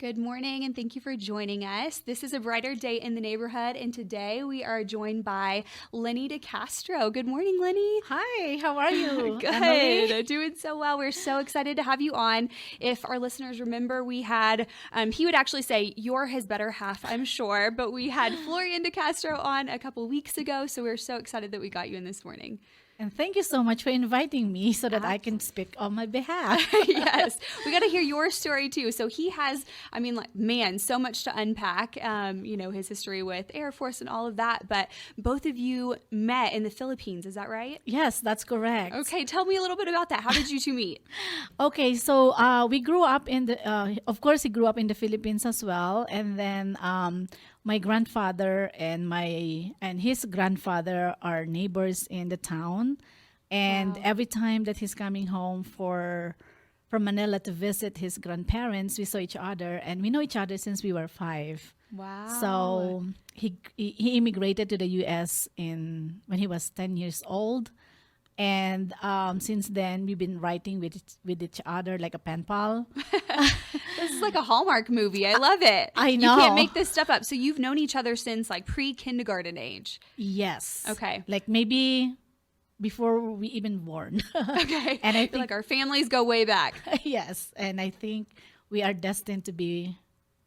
Good morning, and thank you for joining us. This is A Brighter Day in the Neighborhood, and today we are joined by Lenie de Castro. Good morning, Lenie. Hi, how are you? Good. Emily? Doing so well. We're so excited to have you on. If our listeners remember, we had, he would actually say, you're his better half, I'm sure, but we had Florian de Castro on a couple weeks ago, so we're so excited that we got you in this morning. And thank you so much for inviting me so that I can speak on my behalf. Yes, we got to hear your story too. So he has, so much to unpack, his history with Air Force and all of that. But both of you met in the Philippines, is that right? Yes, that's correct. Okay, tell me a little bit about that. How did you two meet? Okay, so we grew up in of course, he grew up in the Philippines as well. And then my grandfather and his grandfather are neighbors in the town. And Wow. every time that he's coming home from Manila to visit his grandparents, we saw each other, and we know each other since we were 5. Wow. So he immigrated to the U.S. when he was 10 years old, and since then we've been writing with each other like a pen pal. This is like a Hallmark movie. I love it. I know. You can't make this stuff up. So you've known each other since like pre-kindergarten age. Yes. Okay. Like maybe before we even born. Okay. And I Feel think like our families go way back. yes, and I think we are destined to be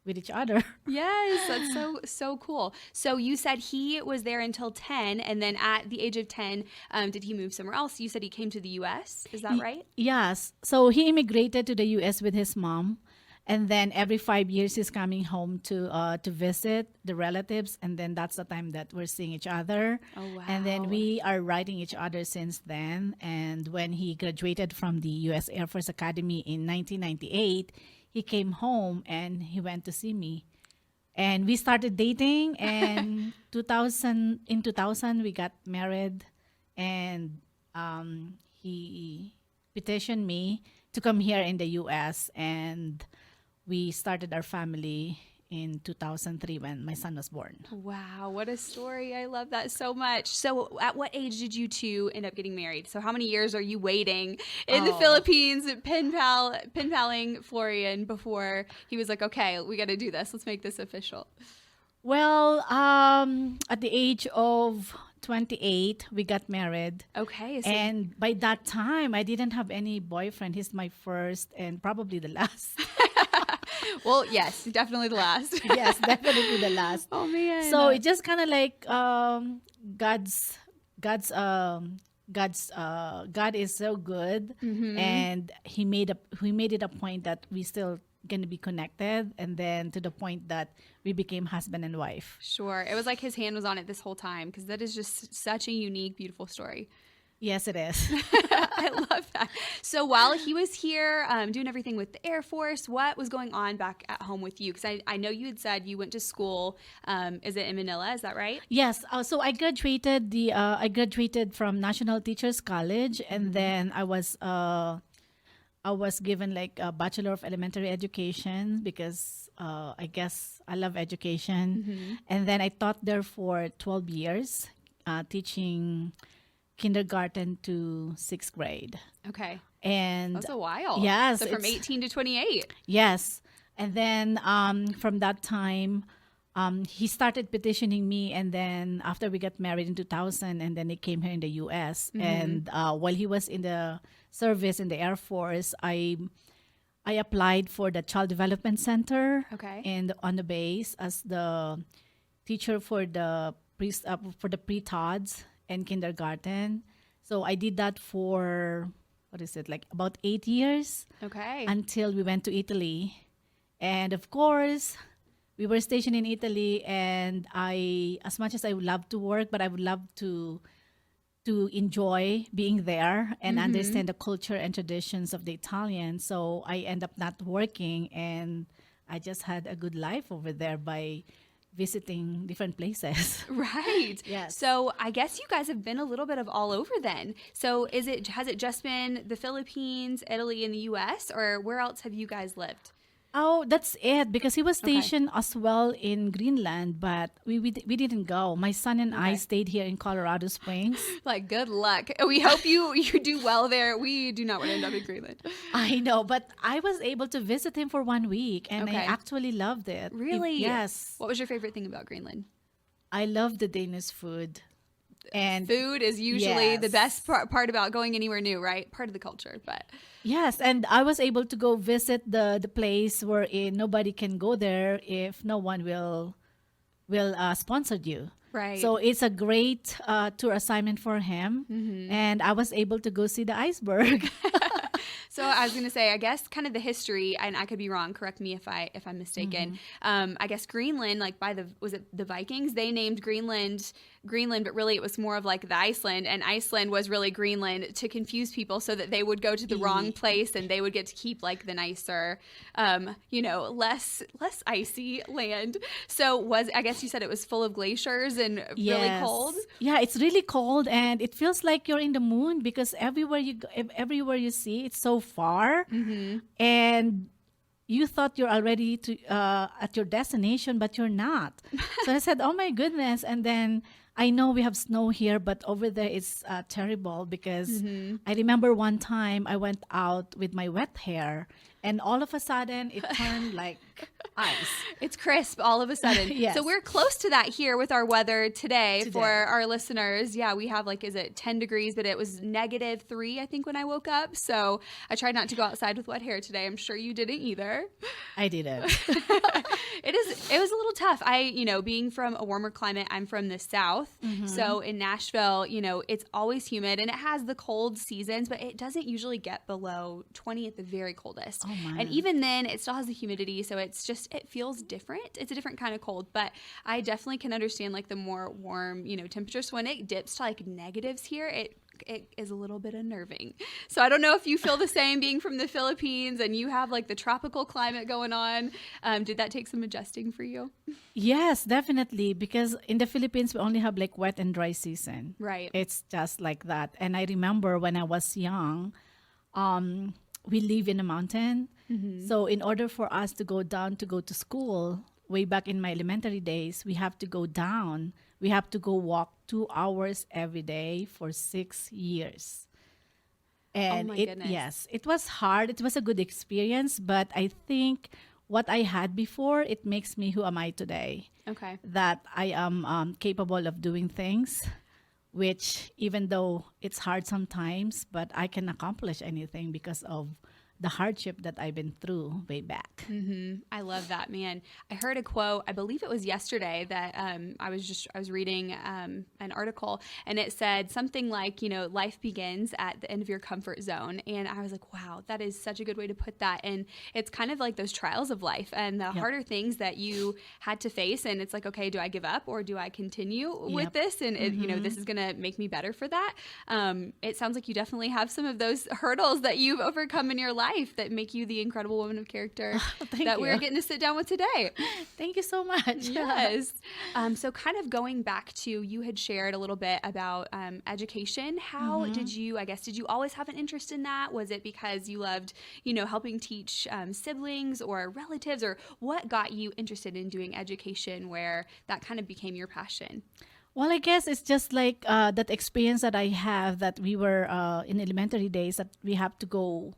with each other. Yes, that's so cool. So you said he was there until 10, and then at the age of 10, did he move somewhere else? You said he came to the U.S. Is that right? Yes. So he immigrated to the U.S. with his mom, and then every 5 years he's coming home to visit the relatives, and then that's the time that we're seeing each other. Oh, wow. And then we are writing each other since then. And when he graduated from the U.S. Air Force Academy in 1998, he came home and he went to see me. And we started dating, and in 2000 we got married, and he petitioned me to come here in the U.S., and we started our family in 2003 when my son was born. Wow, what a story. I love that so much. So at what age did you two end up getting married? So how many years are you waiting in the Philippines, pen paling Florian before he was like, okay, we got to do this. Let's make this official. Well, at the age of 28, we got married. Okay. So And by that time, I didn't have any boyfriend. He's my first and probably the last. well, yes, definitely the last. Yes, definitely the last. Oh, man. So it just kind of like God's God is so good, and he made it a point that we still going to be connected, and then to the point that we became husband and wife. Sure. It was like his hand was on it this whole time, because that is just such a unique, beautiful story. Yes, it is. I love that. So while he was here doing everything with the Air Force, what was going on back at home with you? Because I know you had said you went to school. Is it in Manila? Is that right? Yes. So I graduated from National Teachers College, and then I was given like a Bachelor of Elementary Education because I guess I love education. And then I taught there for 12 years, teaching kindergarten to 6th grade. Okay. And That's a while. yes, So from 18 to 28. yes. And then from that time, he started petitioning me, and then after we got married in 2000, and then he came here in the U.S. And while he was in the service in the Air Force, I applied for the Child Development Center, Okay. and on the base as the teacher for the pre-TODS and kindergarten. So I did that for like about 8 years Okay. until we went to Italy. And of course, we were stationed in Italy, and as much as I would love to work, but I would love to enjoy being there and understand the culture and traditions of the Italians. So I end up not working, and I just had a good life over there by visiting different places. Right. Yes. So I guess you guys have been a little bit of all over then. So has it just been the Philippines, Italy, and the U.S., or where else have you guys lived? Oh, that's it. Because he was Okay. stationed as well in Greenland, but we didn't go. My son and I Okay. stayed here in Colorado Springs. Like, good luck. We hope you do well there. We do not want to end up in Greenland. I know, but I was able to visit him for 1 week, and I Okay. actually loved it. Really? Yes, What was your favorite thing about Greenland? I love the Danish food, and Food is usually the best yes, part about going anywhere new, right? Part of the culture, but yes, and I was able to go visit the place wherein nobody can go there if no one will sponsor you. right. So it's a great tour assignment for him, and I was able to go see the iceberg. So I was gonna say, I guess kind of the history, and I could be wrong. Correct me if I'm mistaken. I guess Greenland, like was it the Vikings? They named Greenland, but really it was more of like the Iceland, and Iceland was really Greenland to confuse people so that they would go to the wrong place and they would get to keep like the nicer, less icy land. So I guess you said it was full of glaciers and really cold. Yeah, it's really cold, and it feels like you're in the moon because everywhere you see, it's so far, and you thought you're already at your destination, but you're not. So I said, "Oh my goodness!" And then I know we have snow here, but over there it's terrible because I remember one time I went out with my wet hair, and all of a sudden it turned like ice. It's crisp all of a sudden. Yes. So we're close to that here with our weather today for Today. our listeners. Yeah, we have like, is it 10 degrees? But it was -3, I think, when I woke up. So I tried not to go outside with wet hair today. I'm sure you didn't either. I did it. It was a little tough. Being from a warmer climate, I'm from the South. So in Nashville, it's always humid and it has the cold seasons, but it doesn't usually get below 20 at the very coldest. Oh, man. And even then it still has the humidity. So it feels different. It's a different kind of cold, but I definitely can understand like the more warm, temperatures. So when it dips to like negatives here, it is a little bit unnerving. So I don't know if you feel the same being from the Philippines and you have like the tropical climate going on. Did that take some adjusting for you? Yes, definitely. Because in the Philippines, we only have like wet and dry season. Right. It's just like that. And I remember when I was young, we live in a mountain. So in order for us to go down to go to school, way back in my elementary days, we have to go down. We have to go walk 2 hours every day for 6 years. And my goodness. yes, it was hard. It was a good experience, but I think what I had before, it makes me who am I today. Okay. That I am capable of doing things, which even though it's hard sometimes, but I can accomplish anything because of the hardship that I've been through way back. I love that, man. I heard a quote, I believe it was yesterday, that I was reading an article, and it said something like, life begins at the end of your comfort zone. And I was like, wow, that is such a good way to put that. And it's kind of like those trials of life and the harder things that you had to face. And it's like, okay, do I give up or do I continue with this? And this is going to make me better for that. It sounds like you definitely have some of those hurdles that you've overcome in your life that make you the incredible woman of character Thank that you. we're getting to sit down with today. Thank you so much. Yes. So kind of going back to, you had shared a little bit about education. How did you always have an interest in that? Was it because you loved, helping teach siblings or relatives, or what got you interested in doing education where that kind of became your passion? Well, I guess it's just like that experience that I have, that we were in elementary days, that we have to go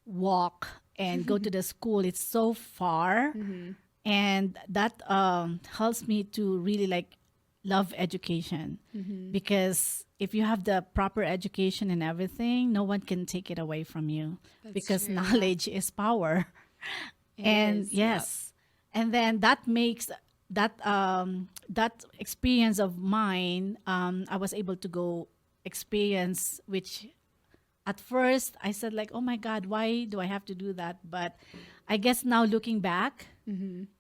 walk and go to the school. It's so far. And that helps me to really like love education, because if you have the proper education and everything, no one can take it away from you. Because true. knowledge is power. And is, yes, and then that makes that experience of mine, I was able to go experience, which at first I said like, oh my God, why do I have to do that? But I guess now looking back,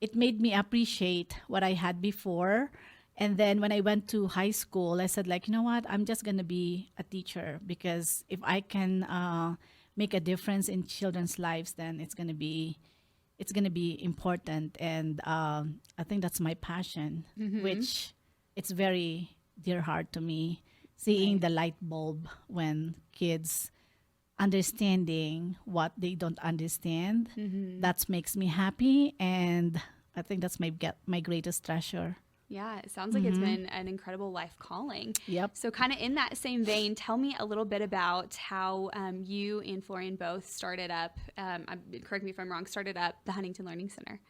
it made me appreciate what I had before. And then when I went to high school, I said like, you know what, I'm just going to be a teacher, because if I can make a difference in children's lives, then it's going to be important. And I think that's my passion, which it's very dear heart to me, seeing the light bulb when kids understanding what they don't understand. Mm-hmm. That makes me happy, and I think that's my greatest treasure. Yeah, it sounds like it's been an incredible life calling. Yep. So, kind of in that same vein, tell me a little bit about how you and Florian both started up, correct me if I'm wrong, started up the Huntington Learning Center.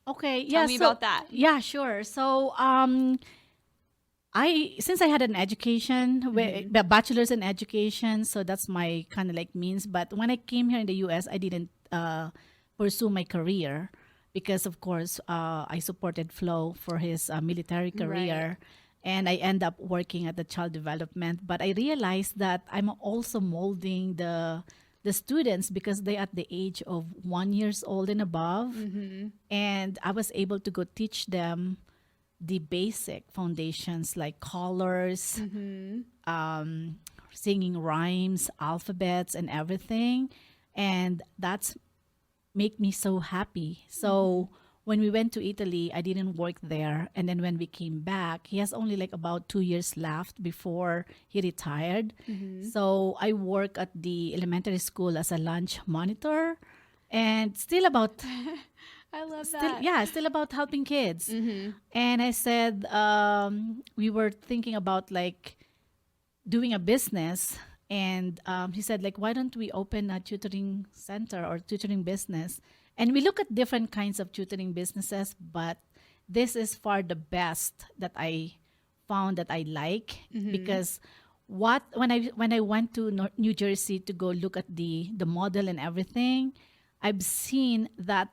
Okay. Tell Yeah. me So about that. yeah, sure. So since I had an education, a bachelor's in education, so that's my kind of like means. But when I came here in the U.S., I didn't pursue my career because, of course, I supported Flo for his military career, and I end up working at the child development. But I realized that I'm also molding the students because they at the age of 1 years old and above, and I was able to go teach them the basic foundations like colors, singing rhymes, alphabets, and everything. And that's make me so happy. So when we went to Italy, I didn't work there. And then when we came back, he has only like about 2 years left before he retired. So I work at the elementary school as a lunch monitor, and still about I love still about helping kids. And I said, we were thinking about like doing a business. And he said, like, why don't we open a tutoring center or tutoring business? And we look at different kinds of tutoring businesses, but this is far the best that I found that I like, because when I went to New Jersey to go look at the model and everything, I've seen that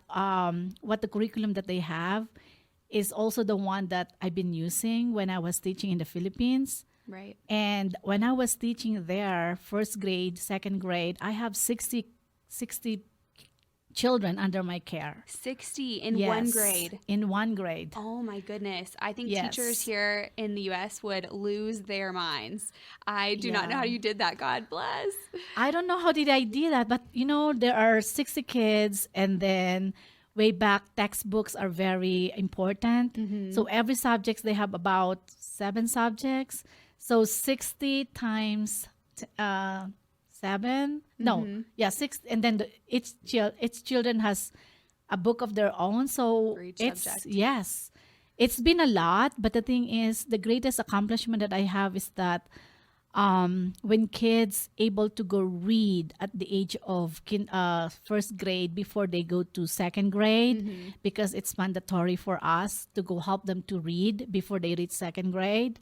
what the curriculum that they have is also the one that I've been using when I was teaching in the Philippines. Right. And when I was teaching there, first grade, second grade, I have 60 children under my care. 60 in one grade. In one grade. Oh my goodness. I think Yes. teachers here in the US would lose their minds. I do not know Yeah. how you did that. God bless. I don't know how did I do that, but there are 60 kids, and then way back textbooks are very important. So every subjects they have about 7 subjects. So 60 times 7. No, yeah, 6, and then each children has a book of their own. So For each it's subject. yes, it's been a lot. But the thing is, the greatest accomplishment that I have is that when kids able to go read at the age of first grade before they go to second grade, because it's mandatory for us to go help them to read before they reach second grade.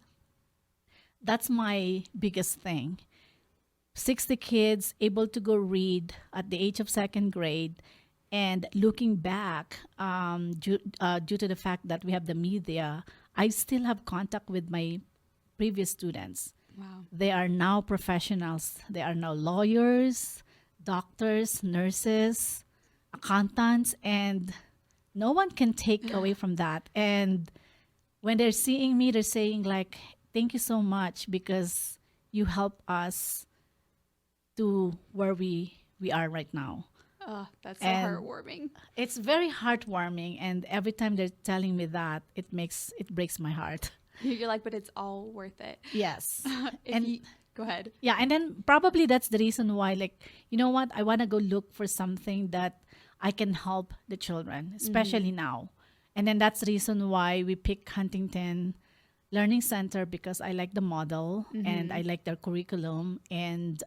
That's my biggest thing. 60 kids able to go read at the age of second grade. And looking back, due to the fact that we have the media, I still have contact with my previous students. Wow. They are now professionals. They are now lawyers, doctors, nurses, accountants, and no one can take away from that. And when they're seeing me, they're saying like, thank you so much because you help us to where we are right now. Oh, that's so And heartwarming. It's very heartwarming, and every time they're telling me that, it breaks my heart. You're like, but it's all worth it. Yes. And go ahead. Yeah, and then probably that's the reason why, like, you know what? I want to go look for something that I can help the children, especially now. And then that's the reason why we pick Huntington Learning Center, because I like the model and I like their curriculum, and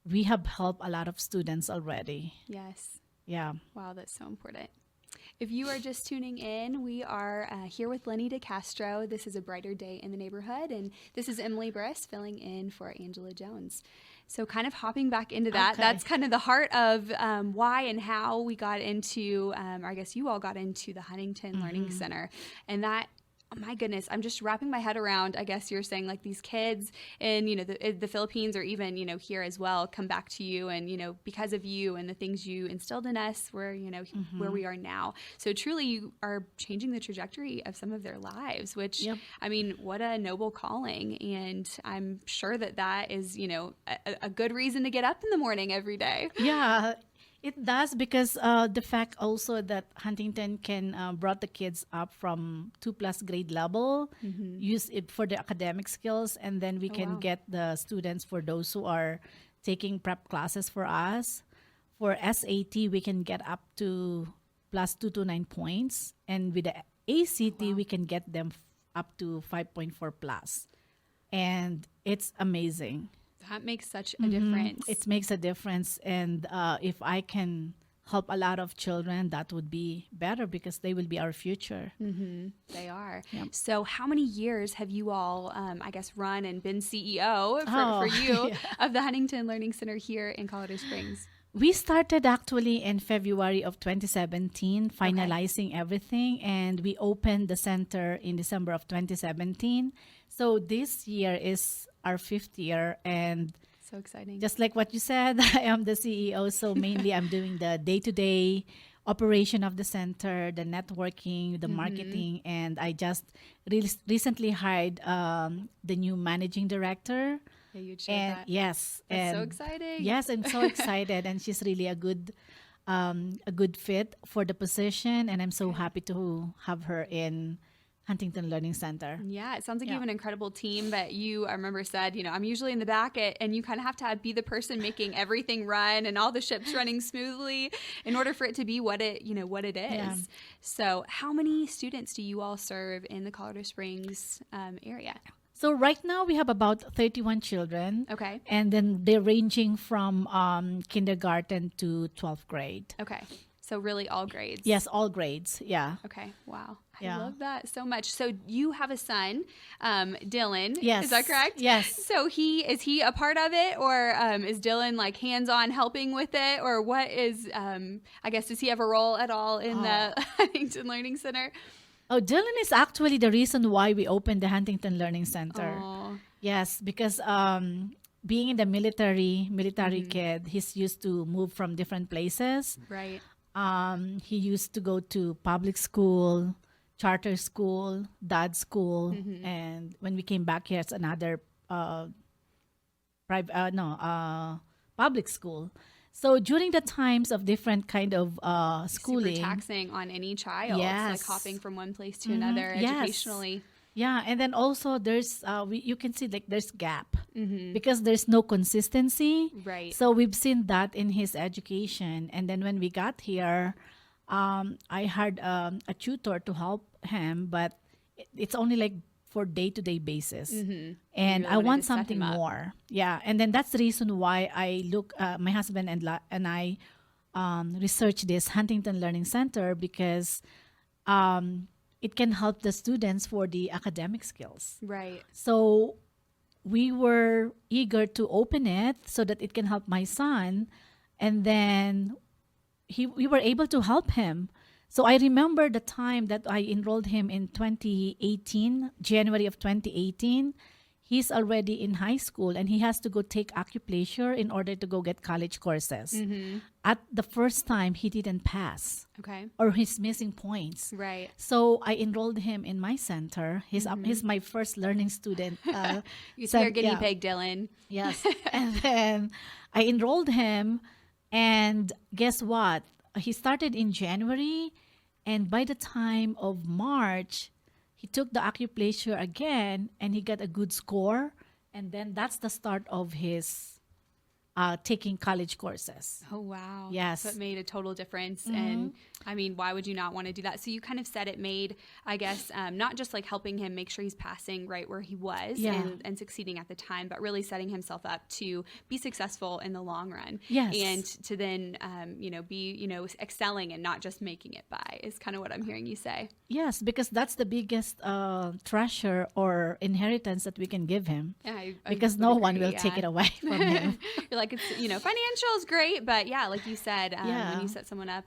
we have helped a lot of students already. Yes. Yeah. Wow, that's so important. If you are just tuning in, we are here with Lenie de Castro. This is A Brighter Day in the Neighborhood, and this is Emily Briss filling in for Angela Jones. So kind of hopping back into that, Okay. that's kind of the heart of why and how we got into, or I guess you all got into the Huntington Learning Center. And that, oh my goodness, I'm just wrapping my head around, I guess you're saying, like, these kids in, the Philippines, or even, here as well, come back to you, and, because of you and the things you instilled in us, we're, where we are now. So truly you are changing the trajectory of some of their lives, which, Yep. I mean, what a noble calling. And I'm sure that is, a good reason to get up in the morning every day. Yeah, it does, because the fact also that Huntington can brought the kids up from 2+ grade level, use it for the academic skills, and then we can wow. get the students for those who are taking prep classes for us. For SAT, we can get up to plus 229 points. And with the ACT, we can get them up to 5.4 plus. And it's amazing. That makes such a difference. It makes a difference. And if I can help a lot of children, that would be better because they will be our future. They are. Yep. So how many years have you all, I guess, run and been CEO for you of the Huntington Learning Center here in Colorado Springs? We started actually in February of 2017, finalizing everything, and we opened the center in December of 2017. So this year is our 5th year, and so exciting. just like what you said, I am the CEO, so mainly I'm doing the day-to-day operation of the center, the networking, the marketing, and I just recently hired the new managing director. Yeah, you'd share And that. yes, That's and so exciting. yes, I'm so excited, and she's really a good fit for the position, and I'm so happy to have her in Huntington Learning Center. Yeah, it sounds like you have an incredible team, but you, I remember said, I'm usually in the back and you kind of have to be the person making everything run and all the ships running smoothly in order for it to be what it is. Yeah. So how many students do you all serve in the Colorado Springs area? So right now we have about 31 children. Okay. And then they're ranging from kindergarten to 12th grade. Okay. So really all grades. Yes, all grades. Yeah. Okay. Wow. Yeah. I love that so much. So you have a son, Dylan. Yes. Is that correct? Yes. So is he a part of it, or is Dylan like hands-on helping with it, or what is, I guess, does he have a role at all in the Huntington Learning Center? Oh, Dylan is actually the reason why we opened the Huntington Learning Center. Aw. Yes, because being in the military kid, he's used to move from different places. Right. He used to go to public school, charter school, dad school, and when we came back here, it's another public school. So during the times of different kind of schooling, Super taxing on any child. Yes. Like hopping from one place to another Yes. educationally. yeah, and then also there's you can see like there's gap because there's no consistency. Right. So we've seen that in his education, and then when we got here, I had a tutor to help him, but it's only like for day-to-day basis, and really I wanted want to set something him up. more. Yeah, and then that's the reason why I look. My husband and I research this Huntington Learning Center because it can help the students for the academic skills. Right. So we were eager to open it so that it can help my son, and then we were able to help him. So I remember the time that I enrolled him in 2018, January of 2018. He's already in high school and he has to go take acupuncture in order to go get college courses. At the first time, he didn't pass Okay. or he's missing points. Right. So I enrolled him in my center. He's my first learning student. You see our guinea yeah. pig, Dylan. Yes. And then I enrolled him, and guess what? He started in January, and by the time of March, he took the acupuncture again, and he got a good score. And then that's the start of his taking college courses. Oh, wow. Yes. So it made a total difference. And I mean, why would you not want to do that? So you kind of said it made, I guess, not just like helping him make sure he's passing right where he was Yeah. and succeeding at the time, but really setting himself up to be successful in the long run. Yes. And to then, be, excelling and not just making it by is kind of what I'm hearing you say. Yes, because that's the biggest treasure or inheritance that we can give him. Yeah, I Because would no one agree, will take it away from him. You're like, it's, financial is great, but yeah, like you said, Yeah. when you set someone up,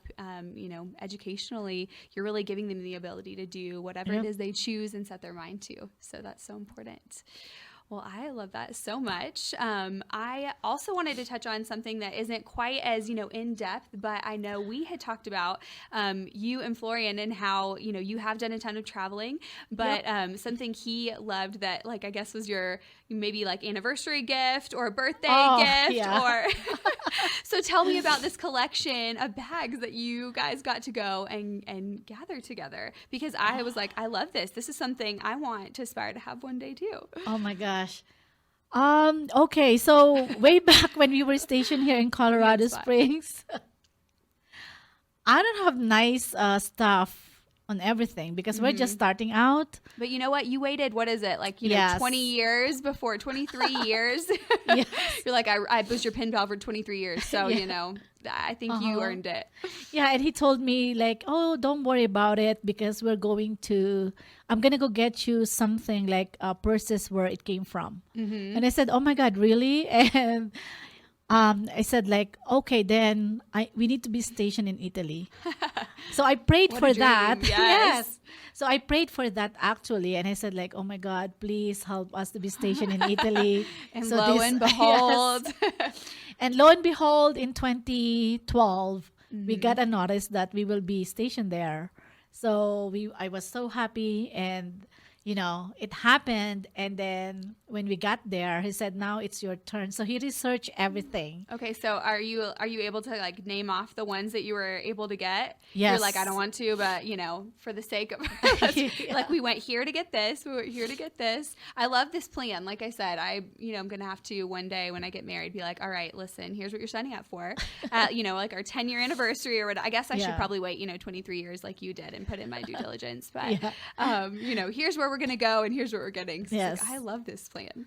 educationally, you're really giving them the ability to do whatever Yep. it is they choose and set their mind to. So that's so important. Well, I love that so much. I also wanted to touch on something that isn't quite as, in depth, but I know we had talked about you and Florian and how, you have done a ton of traveling, but something he loved that, like, I guess was your maybe like anniversary gift or a birthday gift yeah. or so tell me about this collection of bags that you guys got to go and gather together, because I was like, I love this. This is something I want to aspire to have one day too. Oh my gosh. Okay, so way back when we were stationed here in Put me on the Colorado spot. Springs, I don't have nice stuff on everything because we're just starting out. But you know what? You waited, what is it? Like, 20 Yes. years before, 23 years. Yes. You're like, I was your pen pal for 23 years. So, Yeah. I think you Uh-huh. earned it. Yeah, and he told me like, "Oh, don't worry about it because I'm gonna go get you something like purses where it came from." Mm-hmm. And I said, "Oh my God, really?" And I said like, "Okay, then we need to be stationed in Italy." So I prayed What a for dream. that. Yes. Yes. So I prayed for that actually, and I said like, "Oh my God, please help us to be stationed in Italy." And So lo this, and yes. behold. And lo and behold, in 2012, we Mm-hmm. got a notice that we will be stationed there. So I was so happy, and it happened. And then when we got there, he said, "Now it's your turn." So he researched everything. Okay, so are you able to like name off the ones that you were able to get? You're like, I don't Yes. want to, but for the sake of like we went here to get this, we went here to get this. I love this plan. Like I said, I'm gonna have to one day when I get married be like, all right, listen, here's what you're signing up for. Like our 10-year anniversary or what. I guess I should Yeah. probably wait, 23 years like you did and put in my due diligence. But Yeah. here's where we're gonna go and here's what we're getting. So it's Yes. like, I love this plan.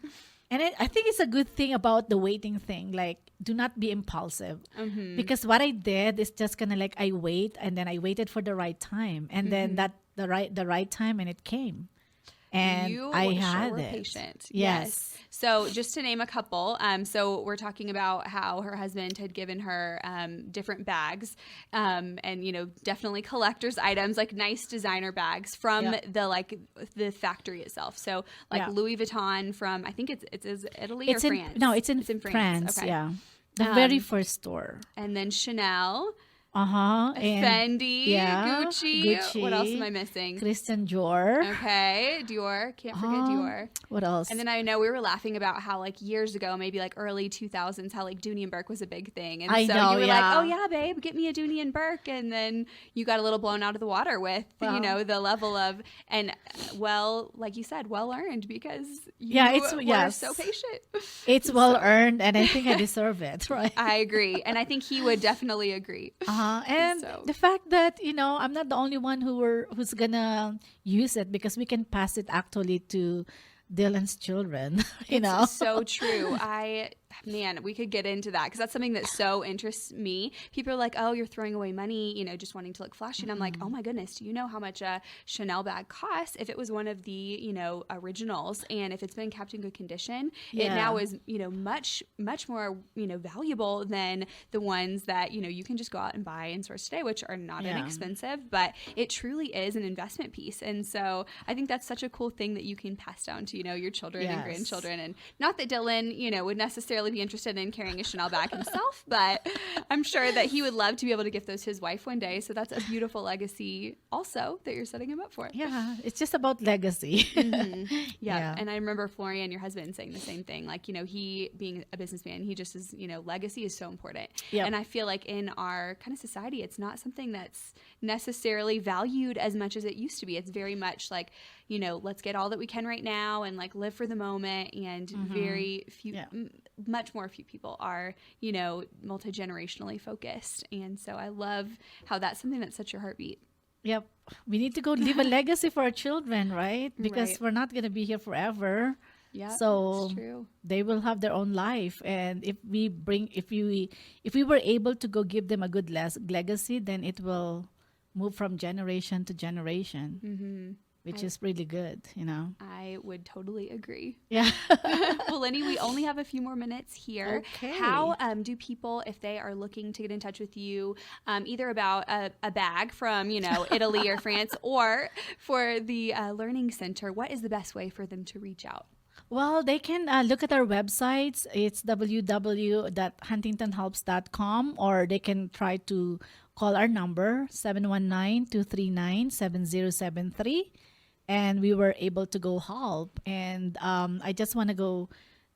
And I think it's a good thing about the waiting thing. Like, do not be impulsive. Mm-hmm. Because what I did is just kind of like I wait, and then I waited for the right time, and then that the right time, and it came, and You I sure had were it. patient. Yes. So just to name a couple, so we're talking about how her husband had given her different bags, and definitely collector's items like nice designer bags from Yeah. the factory itself. So like Yeah. Louis Vuitton from I think it's is Italy It's or in France. no, it's in It's in France. Okay. Yeah, the very Um, first store. and then Chanel, And Fendi, yeah, Gucci. What else am I Gucci, missing? Christian Dior. Okay, Dior. Can't forget Dior. What else? And then I know we were laughing about how like years ago, maybe like early 2000s, how like Dooney and Burke was a big thing. And I so know, you were like, yeah. oh yeah, babe, get me a Dooney and Burke. And then you got a little blown out of the water with, Well. the level of, and well, like you said, well earned because you Yeah, it's were yes. so patient. It's well So- earned, and I think I deserve it, right? I agree. And I think he would definitely agree. And So- the fact that I'm not the only one who's gonna use it, because we can pass it actually to Dylan's children. It's so true. Man, we could get into that because that's something that so interests me. People are like, oh, you're throwing away money, just wanting to look flashy. And I'm like, oh my goodness, do you know how much a Chanel bag costs if it was one of the, originals? And if it's been kept in good condition, it Yeah. now is, much, much more, valuable than the ones that, you can just go out and buy in stores today, which are not Yeah. inexpensive, but it truly is an investment piece. And so I think that's such a cool thing that you can pass down to, your children and Yes. grandchildren. And not that Dylan, would necessarily be interested in carrying a Chanel bag himself, but I'm sure that he would love to be able to gift those to his wife one day. So that's a beautiful legacy also that you're setting him up for. Yeah, it's just about legacy. Yeah. And I remember Florian, your husband, saying the same thing. Like, he being a businessman, he just is, legacy is so important. Yep. And I feel like in our kind of society, it's not something that's necessarily valued as much as it used to be. It's very much like, let's get all that we can right now and like live for the moment. And very few, Yeah. much more few people are, multi-generationally focused. And so I love how that's something that sets your heartbeat. Yep. We need to go leave a legacy for our children, right? Because Right. we're not gonna be here forever. Yeah, So that's true. they will have their own life, and if we were able to go give them a good legacy, then it will move from generation to generation, which is really good. I would totally agree. Yeah. Well, Lenny, we only have a few more minutes here. Okay. How do people, if they are looking to get in touch with you, either about a bag from, Italy or France, or for the Learning Center, what is the best way for them to reach out? Well, they can look at our websites. It's www.huntingtonhelps.com, or they can try to call our number, 719-239-7073. And we were able to go help. And I just want to go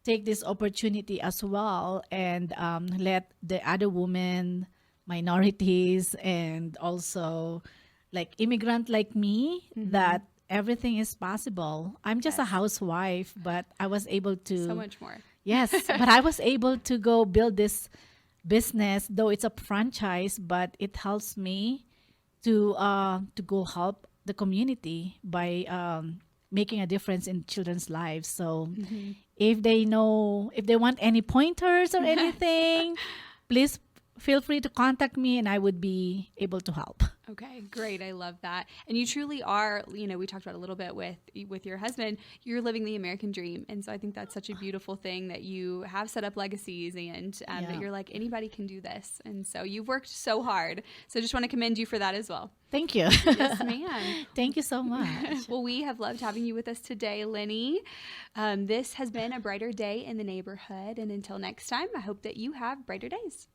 take this opportunity as well, and let the other women, minorities, and also like immigrant like me, that everything is possible. I'm just a housewife, but I was able to. So much more. Yes, but I was able to go build this business, though it's a franchise, but it helps me to go help the community by making a difference in children's lives. So if they want any pointers or anything, please feel free to contact me and I would be able to help. Okay, great. I love that. And you truly are, we talked about a little bit with your husband, you're living the American dream. And so I think that's such a beautiful thing that you have set up legacies and that you're like, anybody can do this. And so you've worked so hard. So I just want to commend you for that as well. Thank you. Yes, ma'am. Thank you so much. Well, we have loved having you with us today, Lenie. This has been a brighter day in the neighborhood. And until next time, I hope that you have brighter days.